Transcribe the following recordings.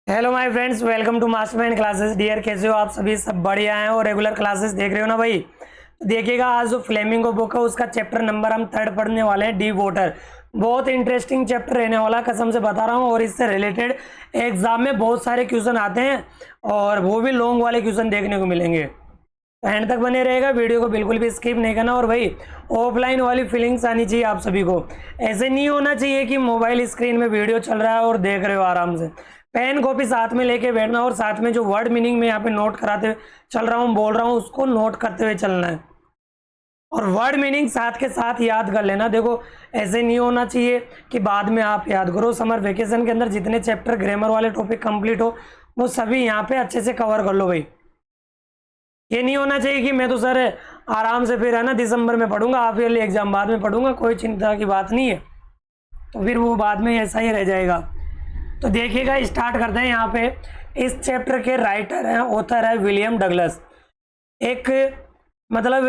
Hello my friends, welcome to mastermind classes. Dear, कैसे हो आप सभी? सब बढ़िया हैं और रेगुलर क्लासेस देख रहे हो ना भाई? तो देखिएगा, आज जो फ्लेमिंगो बुक है उसका चैप्टर नंबर हम 3 पढ़ने वाले हैं, डी वाटर। बहुत इंटरेस्टिंग चैप्टर रहने वाला, कसम से बता रहा हूँ। और इससे रिलेटेड एग्जाम में बहुत सारे क्वेश्चन आते हैं और वो भी लॉन्ग वाले क्वेश्चन देखने को मिलेंगे। तो एंड तक बने रहेगा, वीडियो को बिल्कुल भी स्किप नहीं करना। और भाई, ऑफलाइन वाली फीलिंग्स आनी चाहिए आप सभी को। ऐसे नहीं होना चाहिए कि मोबाइल स्क्रीन में वीडियो चल रहा है और देख रहे हो आराम से। पेन कॉपी साथ में लेके बैठना और साथ में जो वर्ड मीनिंग में यहाँ पे नोट कराते हुए चल रहा हूँ, बोल रहा हूँ, उसको नोट करते हुए चलना है। और वर्ड मीनिंग साथ के साथ याद कर लेना। देखो, ऐसे नहीं होना चाहिए कि बाद में आप याद करो। समर वेकेशन के अंदर जितने चैप्टर ग्रामर वाले टॉपिक कंप्लीट हो, वो सभी यहाँ पे अच्छे से कवर कर लो भाई। ये नहीं होना चाहिए कि मैं तो सर आराम से फिर है ना दिसंबर में पढ़ूंगा, हाफ ईयरली एग्जाम बाद में पढ़ूंगा, कोई चिंता की बात नहीं है। तो फिर वो बाद में ऐसा ही रह जाएगा। तो देखिएगा, स्टार्ट करते हैं। यहाँ पे इस चैप्टर के राइटर हैं, ऑथर है विलियम डगलस। एक मतलब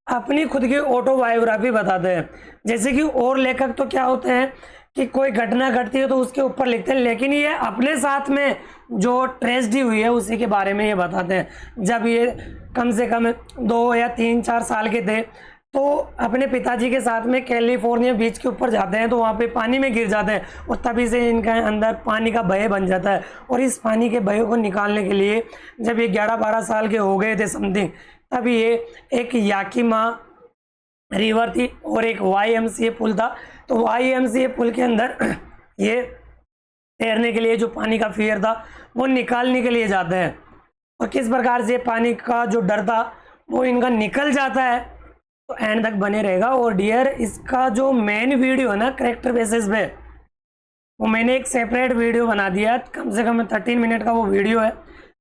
अपनी खुद की ऑटोबायोग्राफी बताते हैं। जैसे कि और लेखक तो क्या होते हैं कि कोई घटना घटती है तो उसके ऊपर लिखते हैं, लेकिन ये अपने साथ में जो ट्रेजेडी हुई है उसी के बारे में ये बताते हैं। जब ये कम से कम 2 या 3-4 साल के थे तो अपने पिताजी के साथ में कैलिफोर्निया बीच के ऊपर जाते हैं, तो वहाँ पे पानी में गिर जाते हैं और तभी से इनका अंदर पानी का भय बन जाता है। और इस पानी के भय को निकालने के लिए जब ये 11-12 साल के हो गए थे समथिंग, तब ये एक याकीमा रिवर थी और एक YMCA पुल था। तो YMCA पुल के अंदर ये तैरने के लिए जो पानी का फियर था वो निकालने के लिए जाते हैं। और किस प्रकार से पानी का जो डर था वो इनका निकल जाता है। तो एंड तक बने रहेगा। और डियर, इसका जो मेन वीडियो है ना करेक्टर बेसिस पे, वो मैंने एक सेपरेट वीडियो बना दिया, कम से कम 13 मिनट का वो वीडियो है।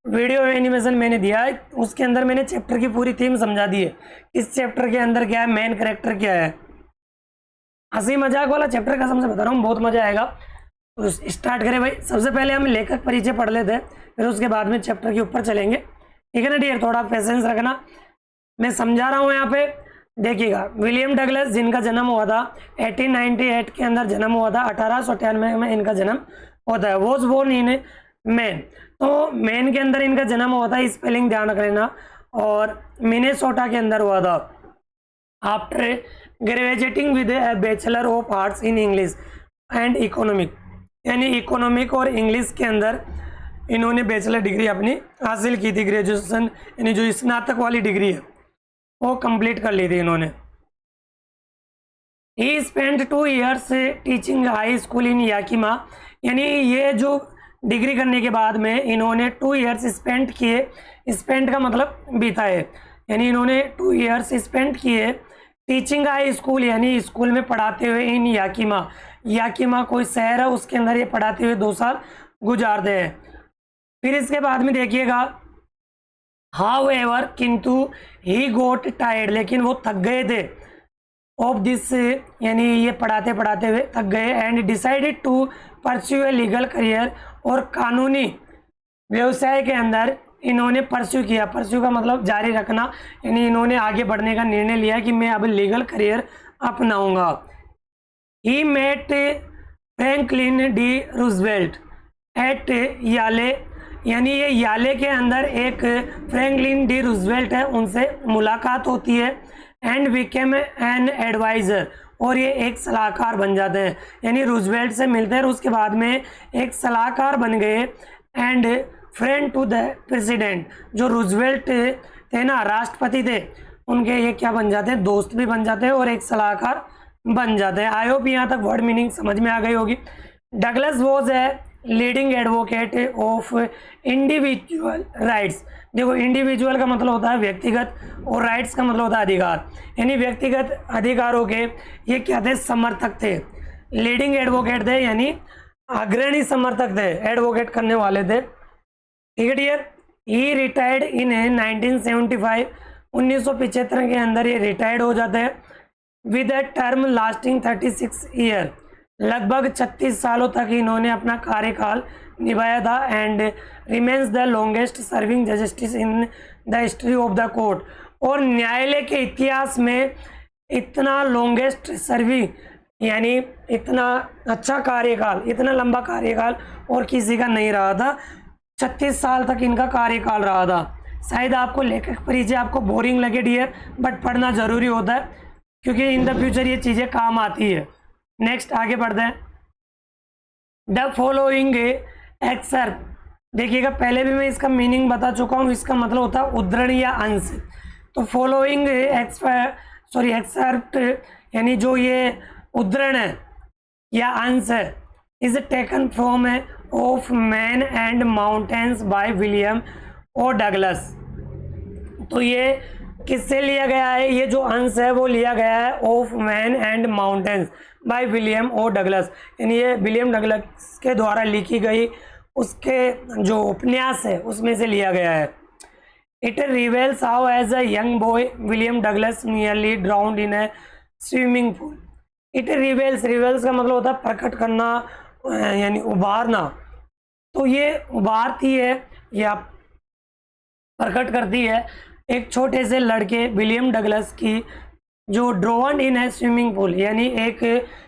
वीडियो एनिमेशन मैंने दिया है, उसके अंदर मैंने चैप्टर की पूरी थीम समझा दी है। इस चैप्टर के अंदर क्या है, मेन करेक्टर क्या है। हंसी मजाक वाला चैप्टर, कसम से बता रहा हूँ, बहुत मजा आएगा। तो स्टार्ट करें भाई। सबसे पहले हम लेखक परिचय पढ़ लेते हैं, फिर उसके बाद में चैप्टर के ऊपर चलेंगे। ठीक है ना डियर? थोड़ा पेशेंस रखना, मैं समझा रहा हूँ यहाँ पे। देखिएगा, विलियम डगलस जिनका जन्म हुआ था 1898 के अंदर जन्म हुआ था, 1893 में इनका जन्म होता है। Was born in Maine. तो मैन के अंदर इनका जन्म हुआ था, स्पेलिंग ध्यान रख लेना। और मिनेसोटा के अंदर हुआ था। After graduating with A bachelor of arts in English and economic, यानी इकोनॉमिक और इंग्लिश के अंदर इन्होंने बैचलर डिग्री अपनी हासिल की थी। ग्रेजुएशन यानी जो स्नातक वाली डिग्री है वो कंप्लीट कर ली थी इन्होंने। He spend 2 years teaching high school in Yakima, यानी ये जो डिग्री करने के बाद में इन्होंने 2 years स्पेंड किए। स्पेंड का मतलब बिताए, यानी इन्होंने 2 years स्पेंड किए टीचिंग हाई स्कूल, यानी स्कूल में पढ़ाते हुए इन याकीमा। याकीमा कोई शहर है, उसके अंदर ये पढ़ाते हुए 2 साल गुजारते हैं। फिर इसके बाद में देखिएगा, हाउएवर, किंतु ही गोट टायर्ड, लेकिन वो थक गए थे ऑफ दिस, यानी ये पढ़ाते पढ़ाते हुए थक गए। And decided to pursue a legal career, और कानूनी व्यवसाय के अंदर इन्होंने परस्यू किया। परस्यू का मतलब जारी रखना, यानी इन्होंने आगे बढ़ने का निर्णय लिया कि मैं अब लीगल करियर अपनाऊंगा। He met Franklin D Roosevelt at Yale, यानी ये याले के अंदर एक फ्रैंकलिन डी रूजवेल्ट है, उनसे मुलाकात होती है। एंड बिकेम एन एडवाइज़र, और ये एक सलाहकार बन जाते हैं, यानी रूजवेल्ट से मिलते हैं और उसके बाद में एक सलाहकार बन गए। And friend to the president, जो रूजवेल्ट थे ना, राष्ट्रपति थे, उनके ये क्या बन जाते हैं, दोस्त भी बन जाते हैं और एक सलाहकार बन जाते हैं। आई होप यहाँ तक वर्ड मीनिंग समझ में आ गई होगी। Douglas was a leading advocate of individual rights. देखो, इंडिविजुअल का मतलब होता है व्यक्तिगत और राइट्स का मतलब होता है अधिकार, यानी व्यक्तिगत अधिकारों के ये क्या थे, समर्थक थे। लीडिंग एडवोकेट थे, यानी अग्रणी समर्थक थे, एडवोकेट करने वाले थे। ठीक है डियर? ही रिटायर्ड इन 1975, 1975 के अंदर ये रिटायर्ड हो जाते हैं। With a term lasting 36 year, लगभग 36 सालों तक इन्होंने अपना कार्यकाल निभाया था। And remains the longest serving justice in the history of the court, और न्यायालय के इतिहास में इतना लॉन्गेस्ट सर्विंग यानी इतना अच्छा कार्यकाल, इतना लंबा कार्यकाल और किसी का नहीं रहा था। 36 साल तक इनका कार्यकाल रहा था। शायद आपको लेखक परिचय आपको बोरिंग लगे डियर, बट पढ़ना जरूरी होता है क्योंकि इन द फ्यूचर ये चीज़ें काम आती है। नेक्स्ट आगे बढ़ते हैं। द फॉलोइंग एक्सर्प, देखिएगा पहले भी मैं इसका मीनिंग बता चुका हूँ, इसका मतलब होता है उद्धरण या अंश। तो फॉलोइंग एक्सर्प्ट यानी जो ये उद्धरण है या अंश है, is taken from of man and mountains by William O Douglas. तो ये किससे लिया गया है? ये जो अंश है वो लिया गया है of man and mountains by William O Douglas, यानी ये विलियम डगलस के द्वारा लिखी गई उसके जो उपन्यास है उसमें से लिया गया है। It reveals how as a young boy William Douglas nearly drowned in a swimming pool. It reveals, reveals का मतलब होता है प्रकट करना यानी उभारना। तो ये उभारती है या प्रकट करती है एक छोटे से लड़के विलियम डगलस की जो ड्रोवन इन है स्विमिंग पूल, यानी एक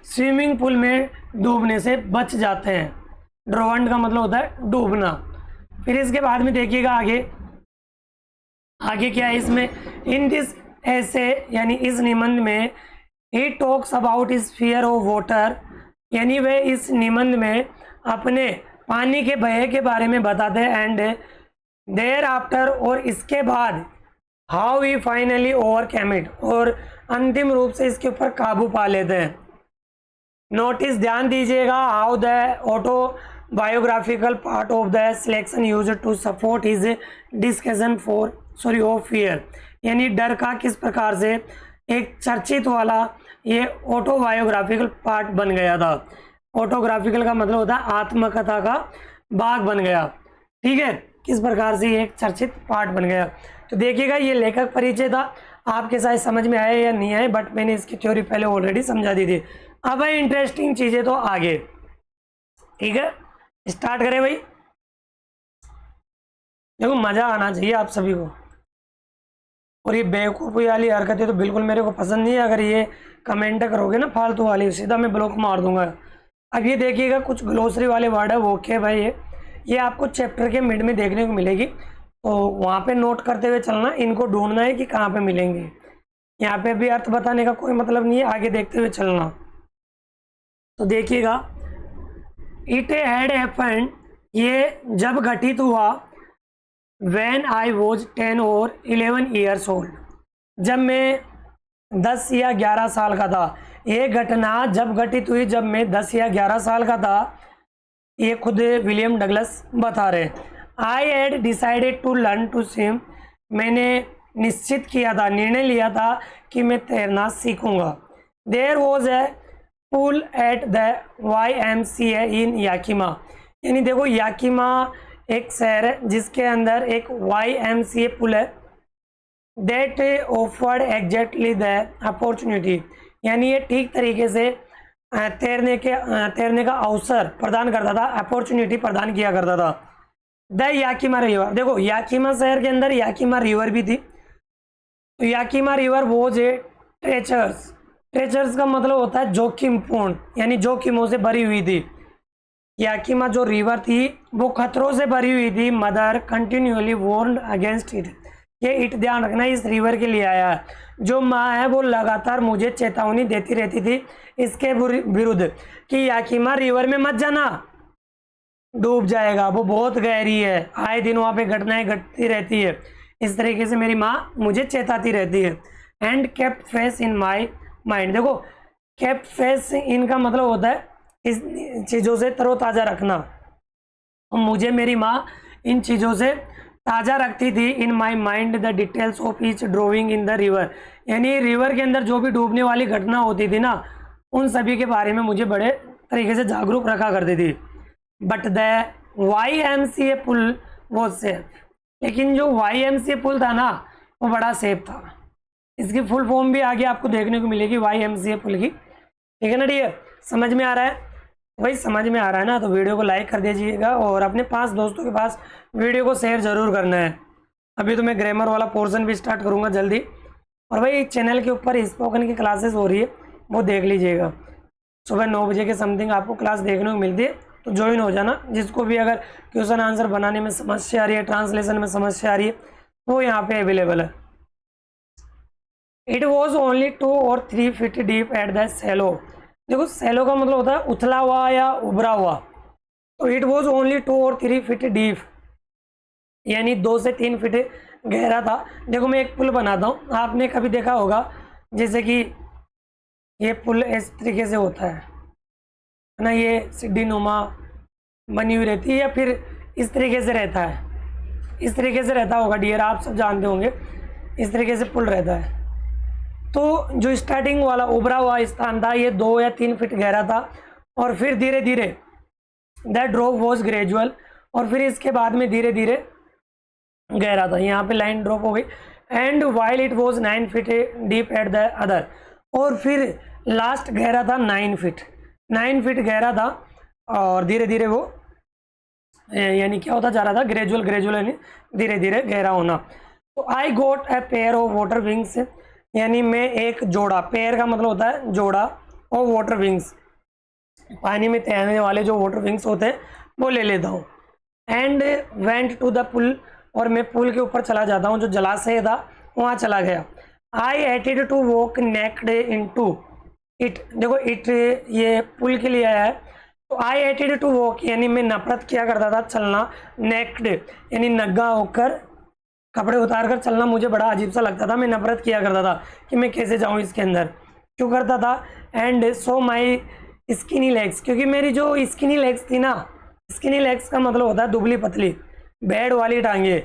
स्विमिंग पूल में डूबने से बच जाते हैं। ड्रोवन का मतलब होता है डूबना। फिर इसके बाद में देखिएगा आगे क्या है इसमें। इन दिस ऐसे यानी इस निबंध में he talks about is fear of water, यानी वह इस निबंध में अपने पानी के भय के बारे में बताते हैं। एंड देयर आफ्टर, और इसके बाद how we finally overcome it, और अंतिम रूप से इसके ऊपर काबू पा लेते हैं। नोटिस, ध्यान दीजिएगा, how the autobiographical part of the selection use to support his discussion of fear, यानी डर का किस प्रकार से एक चर्चित वाला ये ऑटोबायोग्राफिकल पार्ट बन गया था। ऑटोग्राफिकल का मतलब होता है आत्मकथा का भाग बन गया, ठीक है, किस प्रकार से ये एक चर्चित पार्ट बन गया। तो देखिएगा ये लेखक परिचय था, आपके साथ समझ में आया या नहीं आया, बट मैंने इसकी थ्योरी पहले ऑलरेडी समझा दी थी। अब है इंटरेस्टिंग चीजें तो आगे, ठीक है, स्टार्ट करें भाई। देखो मजा आना चाहिए आप सभी को, और ये बेवकूफ़ी वाली हरकतें तो बिल्कुल मेरे को पसंद नहीं है। अगर ये कमेंट करोगे ना फालतू वाली, सीधा मैं ब्लॉक मार दूंगा। अब ये देखिएगा कुछ ग्लोसरी वाले वर्ड है वो क्या भाई, ये आपको चैप्टर के मिड में देखने को मिलेगी, तो वहाँ पे नोट करते हुए चलना, इनको ढूंढना है कि कहाँ पे मिलेंगे। यहाँ पे भी अर्थ बताने का कोई मतलब नहीं है, आगे देखते हुए चलना। तो देखिएगा, इट हैड हैपेंड, ये जब घटित हुआ, When I was 10 or 11 years old, जब मैं 10 या 11 साल का था। ये घटना जब घटित हुई जब मैं 10 या 11 साल का था, ये खुद विलियम डगलस बता रहे। I had decided to learn to swim, मैंने निश्चित किया था, निर्णय लिया था कि मैं तैरना सीखूंगा। There was a pool at the YMCA in Yakima, यानी देखो याकिमा एक शहर है जिसके अंदर एक YMCA पुल है। That offered exactly the opportunity, यानी ये ठीक तरीके से तैरने का अवसर प्रदान करता था, अपॉर्चुनिटी प्रदान किया करता था। द याकिमा रिवर, देखो याकिमा शहर के अंदर याकिमा रिवर भी थी। तो याकिमा रिवर वॉज ए ट्रेचर्स, ट्रेचर्स का मतलब होता है जोखिमपूर्ण, यानी जोखिमों से भरी हुई थी। याकिमा जो रिवर थी वो खतरों से भरी हुई थी। Mother continually warned against it, ये इट ध्यान रखना इस रिवर के लिए आया है। जो माँ है वो लगातार मुझे चेतावनी देती रहती थी इसके विरुद्ध कि याकिमा रिवर में मत जाना, डूब जाएगा, वो बहुत गहरी है, आए दिन वहाँ पे घटनाएं घटती रहती है। इस तरीके से मेरी माँ मुझे चेताती रहती है। And kept face in my mind, देखो केप्ट फेस इनका मतलब होता है इस चीज़ों से तरोताज़ा रखना, और मुझे मेरी माँ इन चीज़ों से ताज़ा रखती थी। In my mind the details of each drowning in the river, यानी रिवर के अंदर जो भी डूबने वाली घटना होती थी ना, उन सभी के बारे में मुझे बड़े तरीके से जागरूक रखा करती थी। बट द YMCA पुल वो सेफ, लेकिन जो YMCA पुल था ना वो बड़ा सेफ था। इसकी फुल फॉर्म भी आगे आपको देखने को मिलेगी YMCA पुल की, ठीक है ना डियर, समझ में आ रहा है? भाई समझ में आ रहा है ना, तो वीडियो को लाइक कर दीजिएगा और अपने 5 दोस्तों के पास वीडियो को शेयर ज़रूर करना है। अभी तो मैं ग्रामर वाला पोर्शन भी स्टार्ट करूँगा जल्दी, और भाई चैनल के ऊपर स्पोकन की क्लासेस हो रही है वो देख लीजिएगा। सुबह 9 बजे के समथिंग आपको क्लास देखने को मिलती है, तो ज्वाइन हो जाना। जिसको भी अगर क्वेश्चन आंसर बनाने में समस्या आ रही है, ट्रांसलेशन में समस्या आ रही है, वो यहाँ पे अवेलेबल है। इट वॉज ओनली 2 और 3 फीट डीप एट द सेलो। देखो सेलो का मतलब होता है उथला हुआ या उभरा हुआ, तो इट वॉज ओनली 2 और 3 फीट डीप, यानी 2 से 3 फीट गहरा था। देखो मैं एक पुल बनाता हूँ, आपने कभी देखा होगा जैसे कि ये पुल इस तरीके से होता है ना, ये सीढ़ी नुमा बनी हुई रहती है, या फिर इस तरीके से रहता है, इस तरीके से रहता होगा डियर, आप सब जानते होंगे, इस तरीके से पुल रहता है। तो जो स्टार्टिंग वाला उभरा हुआ स्थान था ये 2 या 3 फीट गहरा था, और फिर धीरे धीरे दैट ड्रॉप वॉज ग्रेजुअल, और फिर इसके बाद में धीरे धीरे गहरा था। यहाँ पे लाइन ड्रॉप हो गई। And while it was 9 feet deep at the other, और फिर लास्ट गहरा था 9 फीट, 9 फीट गहरा था, और धीरे धीरे वो यानी क्या होता जा रहा था, ग्रेजुअल यानी धीरे धीरे गहरा होना। तो I got a pair of water wings, यानी मैं एक जोड़ा, पेयर का मतलब होता है जोड़ा, और वाटर विंग्स पानी में तैरने वाले जो वाटर विंग्स होते हैं वो ले लेता हूँ। And went to the pool, और मैं पुल के ऊपर चला जाता हूँ, जो जलाशय था वहाँ चला गया। I hated to walk naked into it, देखो इट ये पुल के लिए आया है, तो आई एटेड टू वॉक यानी मैं नफरत किया करता था चलना, नेक्ड यानी नंगा होकर कपड़े उतार कर चलना मुझे बड़ा अजीब सा लगता था, मैं नफरत किया करता था कि मैं कैसे जाऊँ इसके अंदर, क्यों करता था। And so my skinny legs, क्योंकि मेरी जो स्किनी लेग्स थी ना, स्किनी लेग्स का मतलब होता है दुबली पतली, बेड वाली टांगे,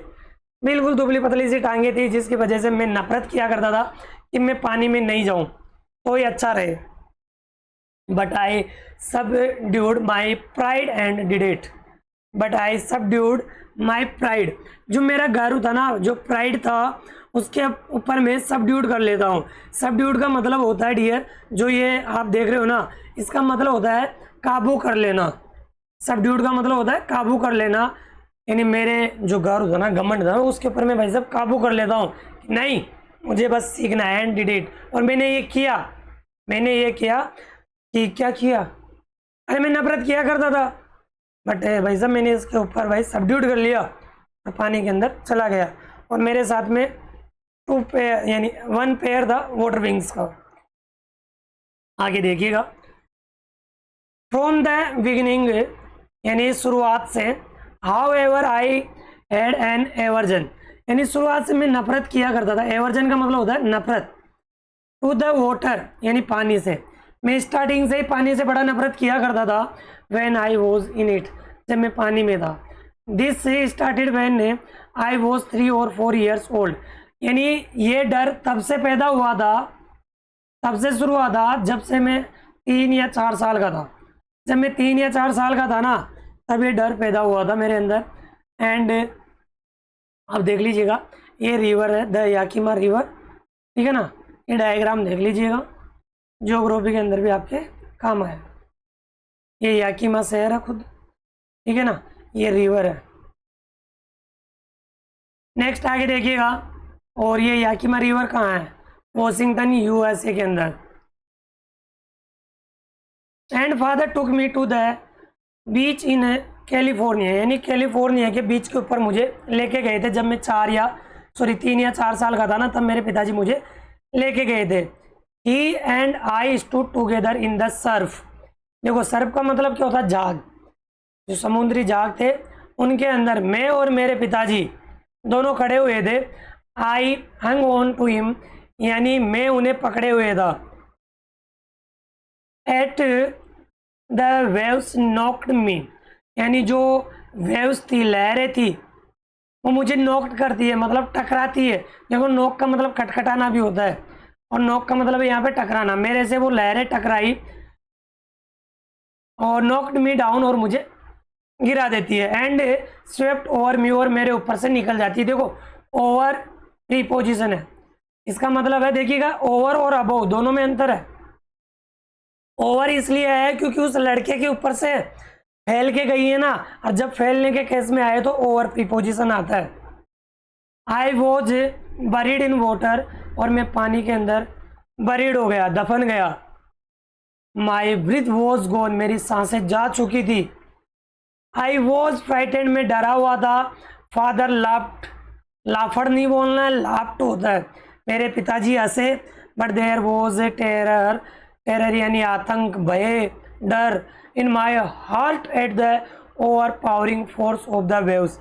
बिल्कुल दुबली पतली सी टांगे थी, जिसकी वजह से मैं नफरत किया करता था कि मैं पानी में नहीं जाऊं तो ही अच्छा रहे। But I subdued my pride and did it, but I subdued my pride, जो मेरा गर्व था ना, जो प्राइड था, उसके ऊपर मैं सबड्यूड कर लेता हूँ। सबड्यूड का मतलब होता है डियर, जो ये आप देख रहे हो ना, इसका मतलब होता है काबू कर लेना। सबड्यूड का मतलब होता है काबू कर लेना, यानी मेरे जो गर्व था ना, घमंड था, उसके ऊपर मैं भाई साहब काबू कर लेता हूँ, नहीं मुझे बस सीखना है, एंड डिड इट, और मैंने ये किया, मैंने ये किया कि क्या किया, अरे मैं नफरत किया करता था, बट भाई साहब मैंने इसके ऊपर भाई सबड्यूड कर लिया और पानी के अंदर चला गया। और मेरे साथ में 2 पेयर यानी 1 पेयर था वाटर विंग्स का। आगे देखिएगा, फ्रॉम द बिगिनिंग यानी शुरुआत से, how ever I had an aversion, यानी शुरुआत से मैं नफरत किया करता था, एवर्जन का मतलब होता है नफरत, टू द वाटर यानी पानी से, मैं स्टार्टिंग से ही पानी से बड़ा नफरत किया करता था। When I was in it, जब मैं पानी में था। This started when I was 3 और 4 ईयर्स ओल्ड, यानी ये डर तब से पैदा हुआ था, तब से शुरू हुआ था जब से मैं 3 या 4 साल का था। जब मैं 3 या 4 साल का था ना, तब ये डर पैदा हुआ था मेरे अंदर। एंड अब देख लीजिएगा, ये रिवर है द याकीमा रिवर, ठीक है ना, ये डायग्राम देख लीजिएगा, ज्योग्राफी के अंदर भी आपके काम आएगा। ये याकीमा शहर है खुद, ठीक है ना, ये रिवर है। नेक्स्ट आगे देखिएगा, और ये याकीमा रिवर कहाँ है, वॉशिंगटन यूएसए के अंदर। And father took me to the beach in California, यानी कैलिफोर्निया के बीच के ऊपर मुझे लेके गए थे, जब मैं 3 या 4 साल का था ना, तब मेरे पिताजी मुझे लेके गए थे। He and I stood together in the surf, देखो सर्फ का मतलब क्या होता है, जाग, जो समुद्री जाग थे उनके अंदर मैं और मेरे पिताजी दोनों खड़े हुए थे। आई हंग ऑन टू हिम, यानी मैं उन्हें पकड़े हुए था। एट द वेव्स नॉक्ड मी, यानी जो वेव्स थी, लहरें थी, वो मुझे नॉक्ड करती है, मतलब टकराती है। देखो नॉक का मतलब खटखटाना भी होता है, और नॉक का मतलब यहाँ पे टकराना, मेरे से वो लहरें टकराई और नॉक्ड मी डाउन, और मुझे गिरा देती है। एंड स्वेप्ट ओवर मी, और मेरे ऊपर से निकल जाती है। देखो ओवर प्रीपोजिशन है, इसका मतलब है, देखिएगा ओवर और अबव दोनों में अंतर है। ओवर इसलिए है क्योंकि उस लड़के के ऊपर से फैल के गई है ना, और जब फैलने के केस में आए तो ओवर प्रीपोजिशन आता है। I was buried in water, और मैं पानी के अंदर बरीड हो गया, दफन गया। माई ब्रीथ वॉज गॉन, मेरी सांसें जा चुकी थी। आई वॉज फ्राइटेंड, में डरा हुआ था। फादर लाफ्ड, लाफड़ नहीं बोलना है, लाफ्ट होता है। मेरे पिताजी हंसे। But there was a terror, terror यानी आतंक, भय, डर in my heart at the overpowering force of the waves.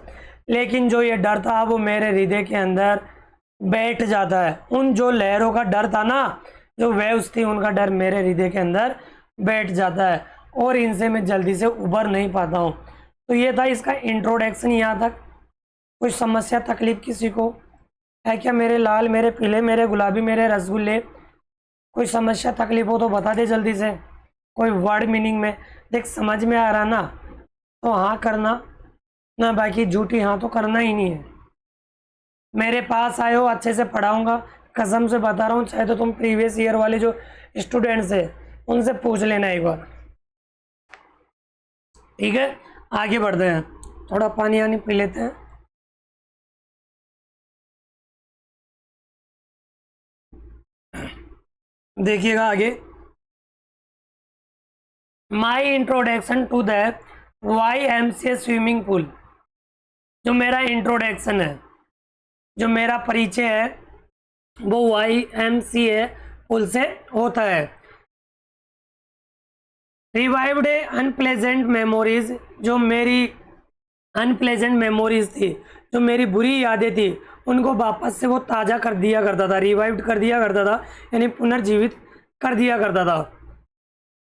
लेकिन जो ये डर था वो मेरे हृदय के अंदर बैठ जाता है। उन जो लहरों का डर था ना, जो वेव्स थी, उनका डर मेरे हृदय के अंदर बैठ जाता है और इनसे मैं जल्दी से उबर नहीं पाता हूँ। तो ये था इसका इंट्रोडक्शन। यहाँ तक कोई समस्या तकलीफ किसी को है क्या? मेरे लाल, मेरे पीले, मेरे गुलाबी, मेरे रसगुल्ले, कोई समस्या तकलीफ हो तो बता दे जल्दी से। कोई वर्ड मीनिंग में देख समझ में आ रहा ना तो हाँ करना, ना बाकी झूठी हाँ तो करना ही नहीं है। मेरे पास आए हो, अच्छे से पढ़ाऊंगा, कसम से बता रहा हूँ। चाहे तो तुम प्रीवियस ईयर वाले जो स्टूडेंट्स है उनसे पूछ लेना एक बार, ठीक है? आगे बढ़ते हैं, थोड़ा पानी आनी पी लेते हैं। देखिएगा आगे, my introduction to the YMCA swimming pool. जो मेरा इंट्रोडक्शन है, जो मेरा परिचय है, वो YMCA पूल से होता है। रिवाइव्ड अनप्लेजेंट मेमोरीज, जो मेरी अनप्लेजेंट मेमोरीज थी, जो मेरी बुरी यादें थी, उनको वापस से वो ताज़ा कर दिया करता था, रिवाइव्ड कर दिया करता था, यानी पुनर्जीवित कर दिया करता था।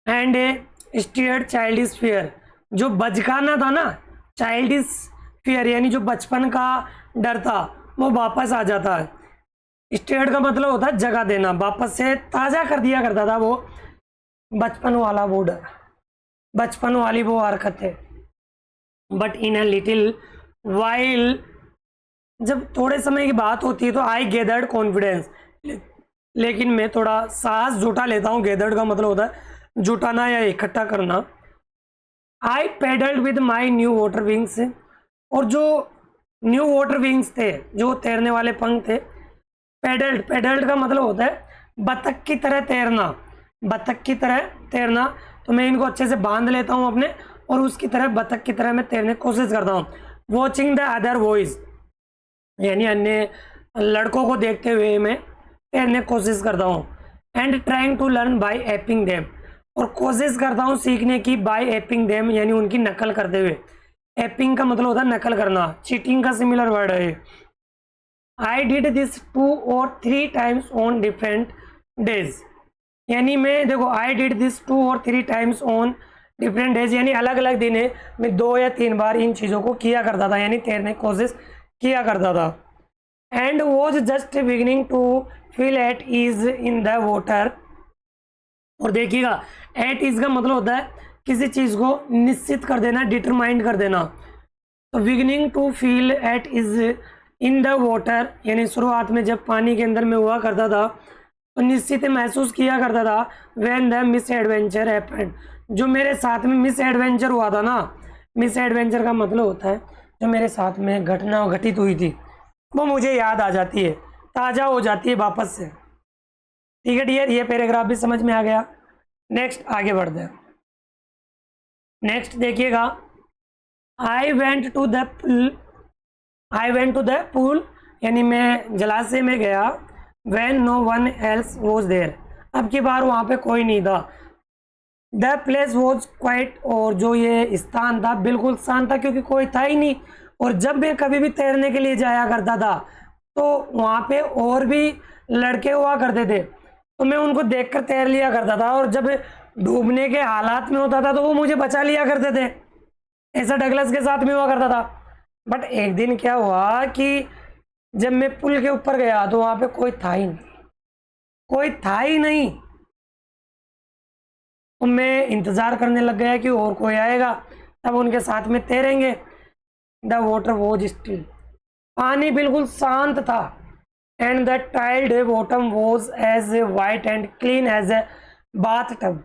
And A steered childish fear, जो बचकाना था ना, चाइल्डिश फियर यानी जो बचपन का डर था, वो वापस आ जाता है। स्टीयर्ड का मतलब होता है जगह देना, वापस से ताज़ा कर दिया करता था वो बचपन वाला वो डर, बचपन वाली वो हरकतें। But in a little while, जब थोड़े समय की बात होती है तो आई गेदर्ड कॉन्फिडेंस, लेकिन मैं थोड़ा साहस जुटा लेता हूँ। गेदर्ड का मतलब होता है जुटाना या इकट्ठा करना। I paddled with my new water wings, और जो न्यू वाटर विंग्स थे, जो तैरने वाले पंख थे, पेडल्ड, पेडल्ड का मतलब होता है बतख की तरह तैरना, बतख की तरह तैरना। तो मैं इनको अच्छे से बांध लेता हूँ अपने, और उसकी तरह बतख की तरह मैं तैरने की कोशिश करता हूँ। वॉचिंग द अदर बॉयज, यानी अन्य लड़कों को देखते हुए मैं तैरने की कोशिश करता हूँ। And trying to learn by aping them, और कोशिश करता हूँ सीखने की बाय एपिंग देम, यानी उनकी नकल करते हुए। एपिंग का मतलब होता है नकल करना, चीटिंग का सिमिलर वर्ड है। I did this 2 or 3 times on different days, यानी मैं देखो I did this 2 or 3 times on different days, यानी अलग अलग दिन है मैं 2 या 3 बार इन चीज़ों को किया करता था, यानी तैरने की कोशिश किया करता था। And was just beginning to feel at ease in the water, और देखिएगा एट ईज का मतलब होता है किसी चीज़ को निश्चित कर देना, डिटरमाइंड कर देना। तो beginning to feel at ease in the water, यानी शुरुआत में जब पानी के अंदर में हुआ करता था तो निश्चित महसूस किया करता था। When the miss adventure happened, जो मेरे साथ में मिस एडवेंचर हुआ था ना, मिस एडवेंचर का मतलब होता है जो मेरे साथ में घटना घटित हुई थी वो मुझे याद आ जाती है, ताज़ा हो जाती है वापस से। ठीक है डियर, ये पैराग्राफ भी समझ में आ गया। नेक्स्ट आगे बढ़ते हैं। नेक्स्ट देखिएगा, I went to the pool, I went to the pool यानी मैं जलाशय में गया। When no one else was there, अब की बार वहाँ पे कोई नहीं था। द प्लेस वॉज क्वाइट, और जो ये स्थान था बिल्कुल शांत था क्योंकि कोई था ही नहीं। और जब मैं कभी भी तैरने के लिए जाया करता था तो वहाँ पे और भी लड़के हुआ करते थे, तो मैं उनको देखकर तैर लिया करता था, और जब डूबने के हालात में होता था तो वो मुझे बचा लिया करते थे। ऐसा डगलस के साथ में हुआ करता था। बट एक दिन क्या हुआ कि जब मैं पुल के ऊपर गया तो वहाँ पे कोई था ही नहीं, कोई था ही नहीं। तो मैं इंतज़ार करने लग गया कि और कोई आएगा तब उनके साथ में तैरेंगे। द वाटर वॉज स्टिल, पानी बिल्कुल शांत था। And the tiled bottom was as white and clean as a bath tub,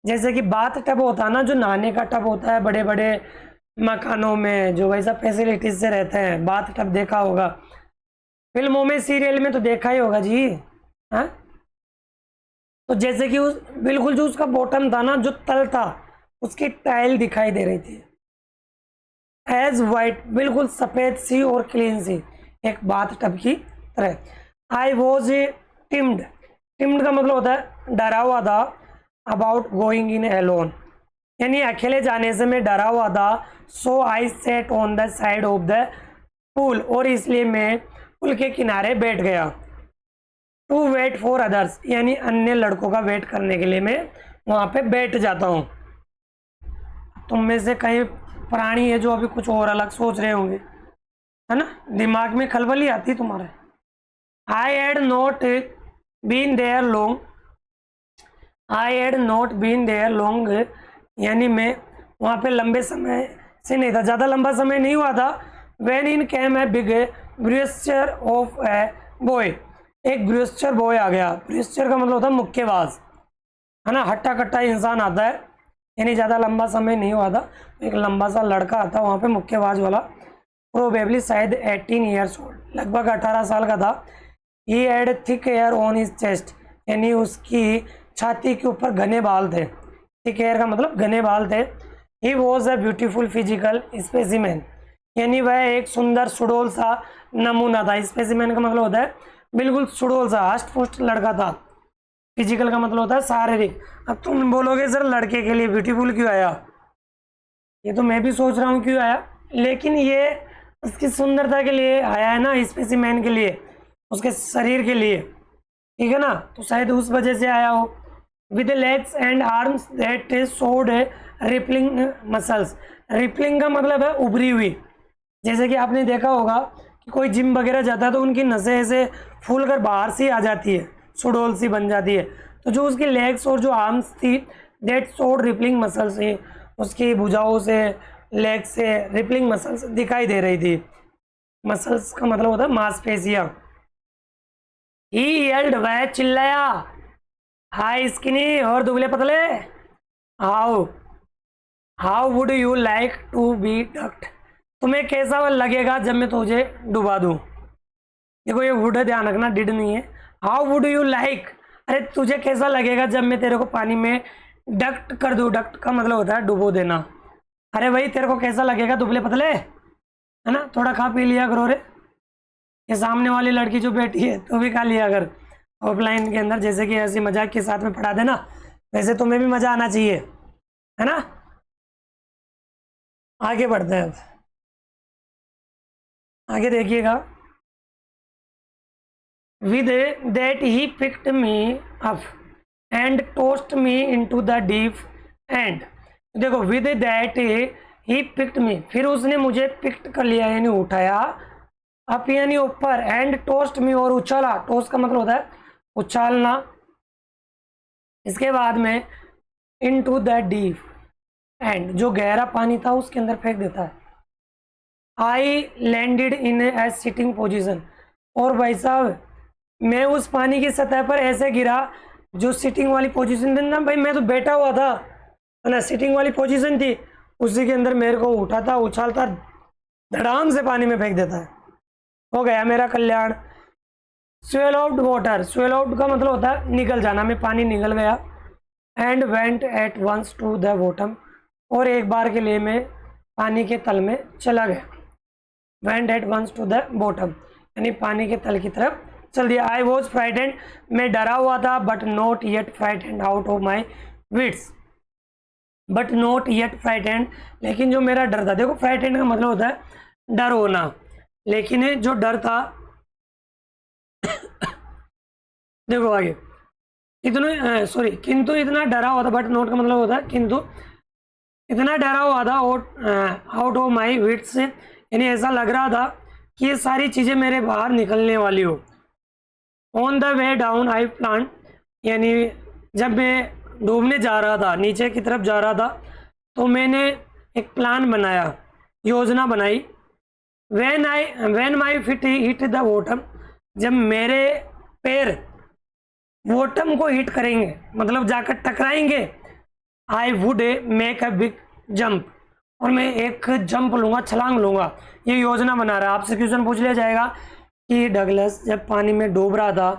जैसे कि बाथ टब होता है ना, जो नहाने का टब होता है बड़े बड़े मकानों में, जो वैसा फैसिलिटीज से रहते हैं। बाथ टब देखा होगा फिल्मों में, सीरियल में तो देखा ही होगा जी, हाँ। तो जैसे कि उस बिल्कुल जो उसका बॉटम था ना, जो तल था, उसकी टाइल दिखाई दे रही थी एज वाइट, बिल्कुल सफेद सी और क्लीन सी, एक बाथ टब की तरह। आई वॉज टिम्ड, टिम्ड का मतलब होता है डरा हुआ था, अबाउट गोइंग इन एलोन, यानी अकेले जाने से मैं डरा हुआ था। So I sat on the side of the pool, और इसलिए मैं पुल के किनारे बैठ गया। टू वेट फॉर अदर्स, यानी अन्य लड़कों का वेट करने के लिए मैं वहां पे बैठ जाता हूँ। तुम में से कई प्राणी है जो अभी कुछ और अलग सोच रहे होंगे, है ना, दिमाग में खलबली आती तुम्हारे। I had not been there long, I had not been there long, यानी मैं वहाँ पे लंबे समय से नहीं था, ज़्यादा लंबा समय नहीं हुआ था। When in came a big bruiser of a boy, एक ब्रूस्टर बॉय आ गया। ब्रूस्टर का मतलब होता है मुक्केबाज, है ना, हट्टा कट्टा इंसान आता है, यानी ज़्यादा लंबा समय नहीं हुआ था। एक लंबा सा लड़का आता वहाँ पे मुक्केबाज वाला, प्रोबेबली शायद 18 ईयर्स ओल्ड, लगभग 18 साल का था। He had thick hair on his chest, यानी उसकी छाती के ऊपर घने बाल थे। थिक हेयर का मतलब घने बाल थे। He was a beautiful physical specimen, यानी वह एक सुंदर सुडोल सा नमूना था। स्पेसिमेन का मतलब होता है बिल्कुल सुडोल सा, हष्ट पुष्ट लड़का था। फिजिकल का मतलब होता है शारीरिक। अब तुम बोलोगे सर लड़के के लिए ब्यूटीफुल क्यों आया, ये तो मैं भी सोच रहा हूँ क्यों आया, लेकिन ये उसकी सुंदरता के लिए आया है ना, स्पेसिमेन के लिए, उसके शरीर के लिए, ठीक है ना, तो शायद उस वजह से आया हो। With legs and arms that showed rippling muscles, rippling का मतलब है उभरी हुई। जैसे कि आपने देखा होगा कि कोई जिम वगैरह जाता है तो उनकी नसें ऐसे फूल कर बाहर से आ जाती है, सुडोल सी बन जाती है। तो जो उसकी लेग्स और जो आर्म्स थी, दैट शोड रिपलिंग मसल्स, उसकी भुजाओं से, लेग से रिपलिंग मसल्स दिखाई दे रही थी। मसल्स का मतलब होता है मांसपेशियां। ही येल्ड, वह चिल्लाया, हाय स्किनी, और दुबले पतले, how how would you like to be ducked, तुम्हें कैसा लगेगा जब मैं तुझे डुबा दूं। देखो ये वुड है, ध्यान रखना, डिड नहीं है। हाउ वुड यू लाइक, अरे तुझे कैसा लगेगा जब मैं तेरे को पानी में डक्ट कर दूं। डक्ट का मतलब होता है डुबो देना। अरे भाई तेरे को कैसा लगेगा दुबले पतले, है ना, थोड़ा खा पी लिया करो रे। ये सामने वाली लड़की जो बैठी है तो भी खा लिया कर ऑफलाइन के अंदर, जैसे कि ऐसी मजाक के साथ में पढ़ा देना, वैसे तुम्हें भी मजा आना चाहिए, है ना। आगे बढ़ते हैं, अब आगे देखिएगा। With that he picked me up and toast me into the deep and, देखो विद दैट ही पिक्ड मी, फिर उसने मुझे पिक्ड कर लिया यानी उठाया, अप यानी ऊपर, एंड टोस्ट मी और उछाला। टोस्ट का मतलब होता है उछालना। इसके बाद में इनटू द डीप एंड, जो गहरा पानी था उसके अंदर फेंक देता है। I landed in A sitting position, और भाई साहब मैं उस पानी की सतह पर ऐसे गिरा, जो सिटिंग वाली पोजीशन थी ना भाई, मैं तो बैठा हुआ था, है ना, सिटिंग वाली पोजीशन थी, उसी के अंदर मेरे को उठाता, उछालता, धड़ाम से पानी में फेंक देता है। हो गया मेरा कल्याण। Swell out water, swell out का मतलब होता है निकल जाना, मैं पानी निकल गया। And went at once to the bottom, और एक बार के लिए मैं पानी के तल में चला गया। Went at once to the bottom यानी पानी के तल की तरफ चल दिया। आई वॉज फ्राइटेंड, मैं डरा हुआ था, but not yet frightened out of my wits, but not yet frightened, लेकिन जो मेरा डर था, देखो फ्राइटेंड का मतलब होता है डर होना, लेकिन जो डर था देखो आगे, इतना सॉरी, किंतु इतना डरा हुआ था, बट नॉट का मतलब होता है किंतु इतना डरा हुआ था आउट ऑफ माई विट्स, यानी ऐसा लग रहा था कि ये सारी चीज़ें मेरे बाहर निकलने वाली हो। On the way down I plan, यानी जब मैं डूबने जा रहा था, नीचे की तरफ जा रहा था, तो मैंने एक प्लान बनाया, योजना बनाई। When my feet hit the bottom, जब मेरे पैर बॉटम को हिट करेंगे मतलब जाकर टकराएंगे, I would make a big jump, और मैं एक जंप लूंगा, छलांग लूंगा। ये योजना बना रहा है। आपसे क्वेश्चन पूछ लिया जाएगा कि डगलस जब पानी में डूब रहा था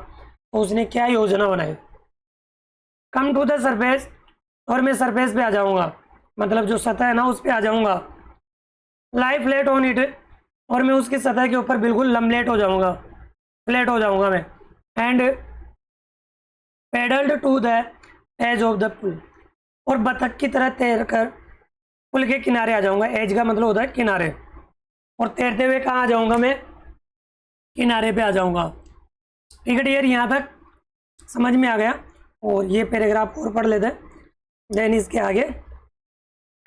तो उसने क्या योजना बनाई, कम टू द सरफेस, और मैं सरफेस पे आ जाऊंगा, मतलब जो सतह है ना उस पे आ जाऊंगा। लाई फ्लैट ऑन इट, और मैं उसकी सतह के ऊपर बिल्कुल लम्बलेट हो जाऊंगा, फ्लैट हो जाऊंगा मैं। And paddled to the edge of the pool, और बतख की तरह तैर कर पुल के किनारे आ जाऊंगा। एज का मतलब होता है किनारे, और तैरते हुए कहाँ आ जाऊंगा मैं, किनारे पे आ जाऊंगा। ठीक है डियर, यहाँ तक समझ में आ गया। और ये पैराग्राफ और पढ़ लेते हैं, देन इसके आगे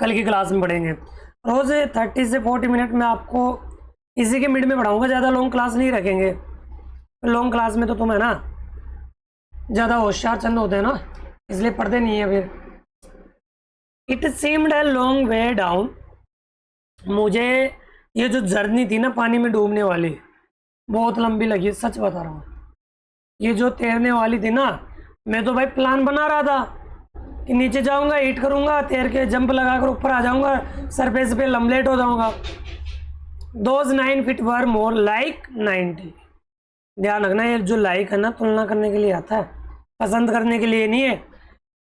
कल की क्लास में पढ़ेंगे। रोज़ 30 से 40 मिनट में आपको इसी के मिड में पढ़ाऊंगा, ज़्यादा लॉन्ग क्लास नहीं रखेंगे। लॉन्ग क्लास में तो तुम है ना ज़्यादा होशियार चंद होते हैं ना, इसलिए पढ़ते नहीं है फिर। It seemed a long way down, मुझे ये जो जर्नी थी ना पानी में डूबने वाली बहुत लंबी लगी, सच बता रहा हूँ। ये जो तैरने वाली थी ना, मैं तो भाई प्लान बना रहा था कि नीचे जाऊंगा, हिट करूंगा, तैर के जंप लगाकर ऊपर आ जाऊंगा, सरफेस पे लम्बलेट हो जाऊंगा। Those 9 feet were more like 90। ध्यान रखना, ये जो लाइक है ना तुलना करने के लिए आता है, पसंद करने के लिए नहीं है।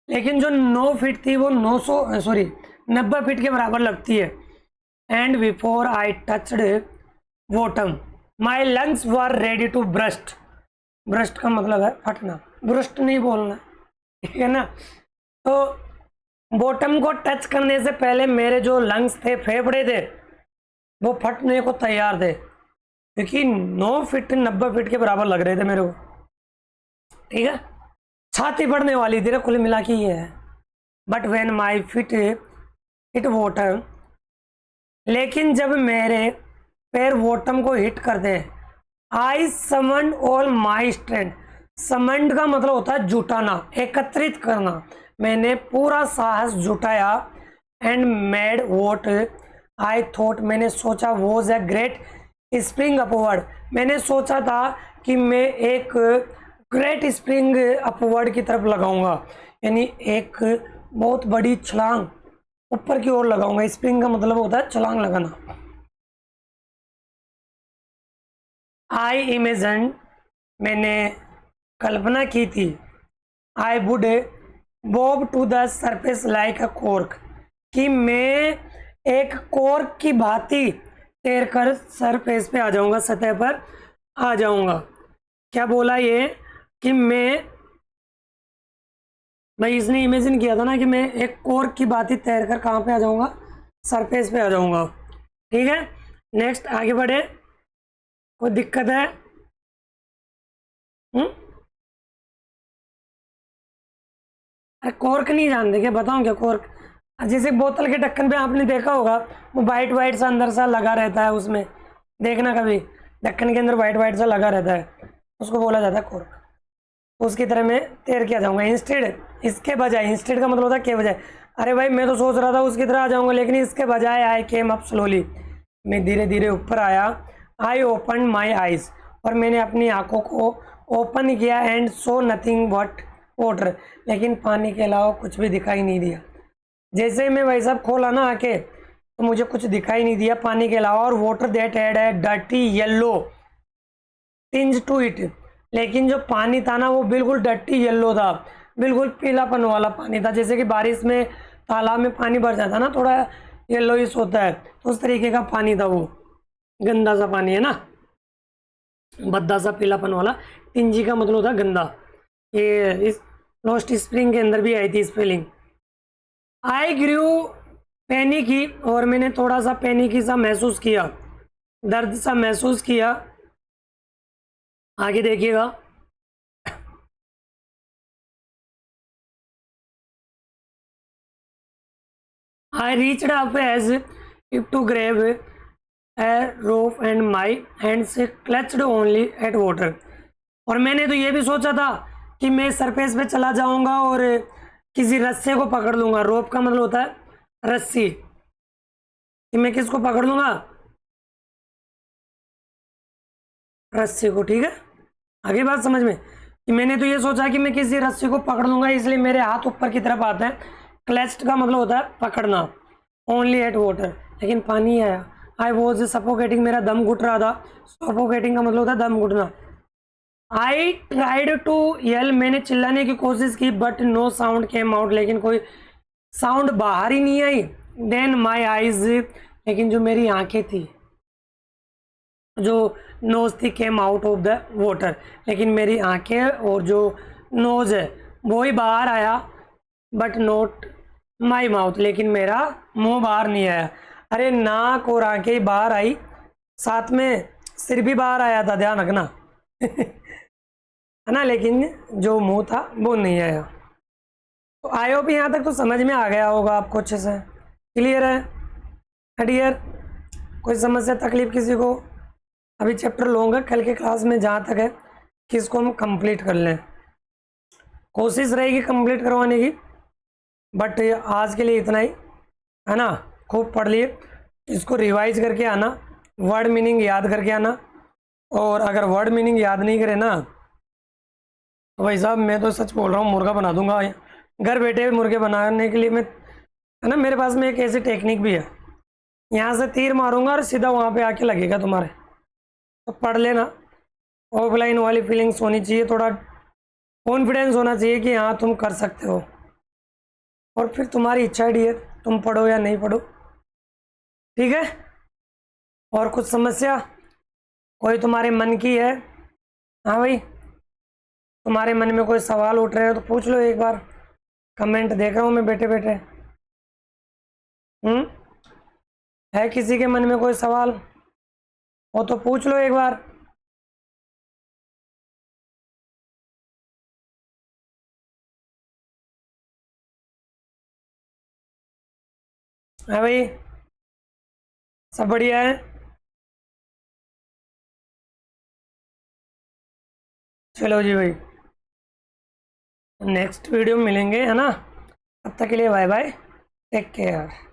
लेकिन जो 9 फीट थी वो 90 फीट के बराबर लगती है। And before I touched bottom my lungs were ready to burst. Burst का मतलब है फटना, ब्रस्ट नहीं बोलना, ठीक है ना। तो बॉटम को टच करने से पहले मेरे जो लंग्स थे, फेफड़े थे, वो फटने को तैयार थे, क्योंकि 9 फीट 90 फीट के बराबर लग रहे थे मेरे को। ठीक है, छाती पड़ने वाली थी, कुल मिला के ये है। But when my feet hit bottom, लेकिन जब मेरे पैर वॉटम को हिट करते हैं, I summoned all my strength. Summoned का मतलब होता है जुटाना, एकत्रित करना। मैंने पूरा साहस जुटाया। And made what I thought, मैंने सोचा, was a great spring upward. मैंने सोचा था कि मैं एक ग्रेट स्प्रिंग अपवर्ड की तरफ लगाऊंगा, यानी एक बहुत बड़ी छलांग ऊपर की ओर लगाऊंगा। स्प्रिंग का मतलब होता है छलांग लगाना। आई इमेजिन, मैंने कल्पना की थी, I would bob to the surface like a cork, कि मैं एक कॉर्क की भांति तैरकर सरफेस पे आ जाऊंगा, सतह पर आ जाऊंगा। क्या बोला ये कि भाई इसने इमेजिन किया था ना कि मैं एक कॉर्क की भांति तैरकर कहाँ पे आ जाऊंगा, सरफेस पे आ जाऊंगा। ठीक है, नेक्स्ट आगे बढ़े। कोई दिक्कत है? अरे कॉर्क नहीं जानते क्या? बताऊं क्या कॉर्क? जैसे बोतल के ढक्कन पे आपने देखा होगा, वो वाइट वाइट सा अंदर सा लगा रहता है, उसमें देखना कभी, ढक्कन के अंदर वाइट वाइट सा लगा रहता है, उसको बोला जाता है कॉर्क। उसकी तरह मैं तैर के आ जाऊंगा। इंस्टेड, इसके बजाय, इंस्टेड का मतलब होता है के बजाय। अरे भाई मैं तो सोच रहा था उसकी तरह आ जाऊंगा, लेकिन इसके बजाय आई केम अप स्लोली, मैं धीरे धीरे ऊपर आया। आई ओपन माई आईज, और मैंने अपनी आंखों को ओपन किया। And so nothing but water, लेकिन पानी के अलावा कुछ भी दिखाई नहीं दिया। जैसे मैं भाई साहब खोला ना आके, तो मुझे कुछ दिखाई नहीं दिया पानी के अलावा। और water that had a dirty yellow tinge to it, लेकिन जो पानी था ना वो बिल्कुल डर्टी येलो था, बिल्कुल पीलापन वाला पानी था। जैसे कि बारिश में तालाब में पानी भर जाता ना, थोड़ा येलोइश होता है, तो उस तरीके का पानी था वो, गंदा सा पानी है ना, भद्दा सा पीलापन वाला। टिंजी का मतलब होता है गंदा। ये इस लोस्ट स्प्रिंग के अंदर भी आई थी स्पेलिंग। आई ग्रू पैनिकी, और मैंने थोड़ा सा पैनिकी सा महसूस किया, दर्द सा महसूस किया। आगे देखिएगा। I reached up as if to grab a rope and my hands clutched only at water, और मैंने तो ये भी सोचा था कि मैं सरफेस पे चला जाऊंगा और किसी रस्से को पकड़ लूंगा। रोप का मतलब होता है रस्सी, कि मैं किसको पकड़ लूंगा, रस्सी को। ठीक है, आगे बात समझ में, कि मैंने तो ये सोचा कि मैं किसी रस्सी को पकड़ लूंगा, इसलिए मेरे हाथ ऊपर की तरफ आते हैं। क्लच्ड का मतलब होता है पकड़ना, ओनली एट वाटर, लेकिन पानी आया। आई वॉज सफोकेटिंग, मेरा दम घुट रहा था। सफोकेटिंग का मतलब होता है दम घुटना। आई ट्राइड टू यल, मैंने चिल्लाने की कोशिश की but no sound came out, लेकिन कोई साउंड बाहर ही नहीं आई। देन माई आईज, लेकिन जो मेरी आंखें थी, जो नोज थी came out of the water, लेकिन मेरी आंखें और जो नोज है वो ही बाहर आया, बट नोट माई माउथ, लेकिन मेरा मुंह बाहर नहीं आया। अरे नाक और आंखें ही बाहर आई, साथ में सिर भी बाहर आया था, ध्यान रखना है ना, लेकिन जो मुंह था वो नहीं आया। तो आई होप यहाँ तक तो समझ में आ गया होगा आपको अच्छे से, क्लियर है डियर? कोई समस्या तकलीफ किसी को? अभी चैप्टर लूँगा कल के क्लास में, जहाँ तक है कि इसको हम कंप्लीट कर लें, कोशिश रहेगी कंप्लीट करवाने की, बट आज के लिए इतना ही, है ना। खूब पढ़ लिए, इसको रिवाइज करके आना, वर्ड मीनिंग याद करके आना, और अगर वर्ड मीनिंग याद नहीं करे ना तो भाई साहब मैं तो सच बोल रहा हूँ, मुर्गा बना दूंगा घर बैठे। मुर्गे बनाने के लिए मैं, है ना, मेरे पास में एक ऐसी टेक्निक भी है, यहाँ से तीर मारूंगा और सीधा वहाँ पे आके लगेगा तुम्हारे। तो पढ़ लेना, ऑफलाइन वाली फीलिंग्स होनी चाहिए, थोड़ा कॉन्फिडेंस होना चाहिए कि हाँ तुम कर सकते हो, और फिर तुम्हारी इच्छा है तुम पढ़ो या नहीं पढ़ो, ठीक है। और कुछ समस्या कोई तुम्हारे मन की है? हाँ भाई, तुम्हारे मन में कोई सवाल उठ रहे हो तो पूछ लो एक बार, कमेंट देख रहा हूँ मैं बैठे बैठे। है किसी के मन में कोई सवाल हो तो पूछ लो एक बार। है भाई, सब बढ़िया है? चलो जी भाई, नेक्स्ट वीडियो में मिलेंगे, है ना। तब तक के लिए बाय बाय, टेक केयर।